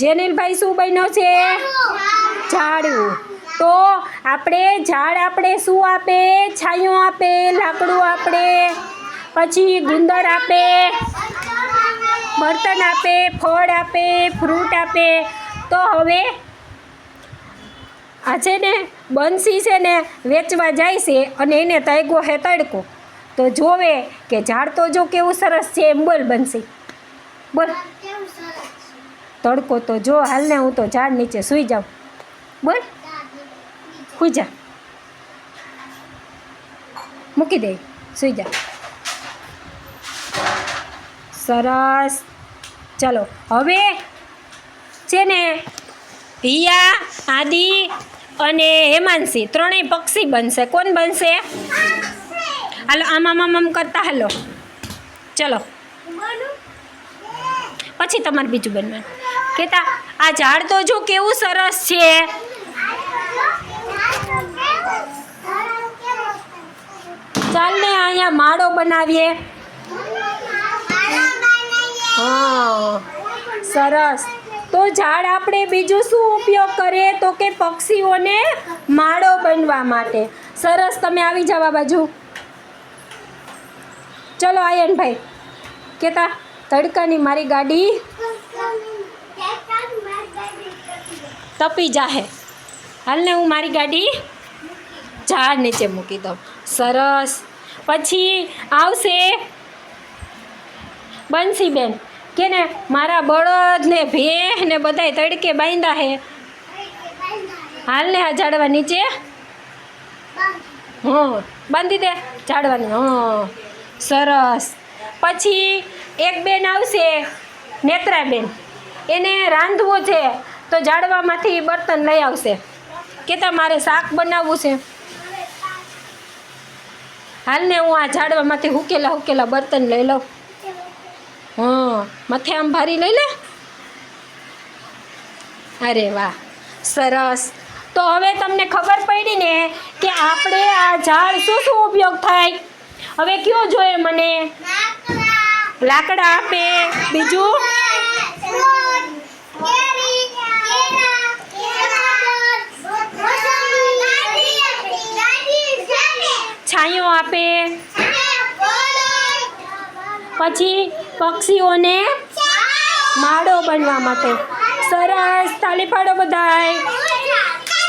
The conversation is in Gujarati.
જેનિલભાઈ શું બન્યો છે? ઝાડવું. તો ઝાડ આપણે શું આપે? છાંયો આપે, લાકડું આપે, પછી ગુંદર આપે, બર્તન આપે, ફળ આપે, ફ્રૂટ આપે. તો હવે આ છે ને બંસી છે ને વેચવા જાય છે અને એને તાગ્યો હે તડકો. તો જોવે કે ઝાડ તો જો કેવું સરસ છે એમ. બોલ બંસી, બોલ. તડકો તો જો, હાલને હું તો ઝાડ નીચે સૂઈ જાઉં. બોલ, સૂઈ જા, મૂકી દે, સૂઈ જા. સરસ. ચાલો હવે છે ને હિયા, આદિ અને હેમાંશી ત્રણેય પક્ષી બનશે. કોણ બનશે? હાલો આમ કરતા હાલો. ચલો પછી તમારે બીજું બનવાનું. કેતા આ ઝાડ તો જો કેવું સરસ છે. ચાલ ને અહીંયા માળો બનાવીએ. હા, સરસ. તો ઝાડ આપણે બીજું શું ઉપયોગ કરીએ? તો કે પક્ષીઓને માળો બનવા માટે. સરસ. તમે આવી જાવ આ બાજુ. ચલો આયનભાઈ કેતા તડકાની મારી ગાડી તપી જાહે. હાલને હું મારી ગાડી ઝાડ નીચે મૂકી દઉં. સરસ. પછી આવશે બંસીબેન કે ને મારા બળદ ને ભેહ ને બધાય તડકે બાંધ્યા હે. હાલને આ ઝાડવા નીચે બાંધી દે ઝાડવાની. સરસ. પછી એક બેન આવશે નેત્રાબેન, એને રાંધવું છે તો ઝાડવામાંથી બર્તન લઈ આવશે. કેતા મારે શાક બનાવવું છે. હાલને હું આ ઝાડવામાંથી હુકેલા બર્તન લઈ લઉં. મથે આમ ભારી લઈ લે. અરે વાહ, સરસ. તો હવે તમને ખબર પડી ને કે આપણે આ ઝાડ શું ઉપયોગ થાય. હવે કયો જોઈએ મને? લાકડા આપે, બીજું છાંયો આપે, પછી પક્ષીઓને માળો બનવા માટે. સરસ. તાલી પાડો બધાય.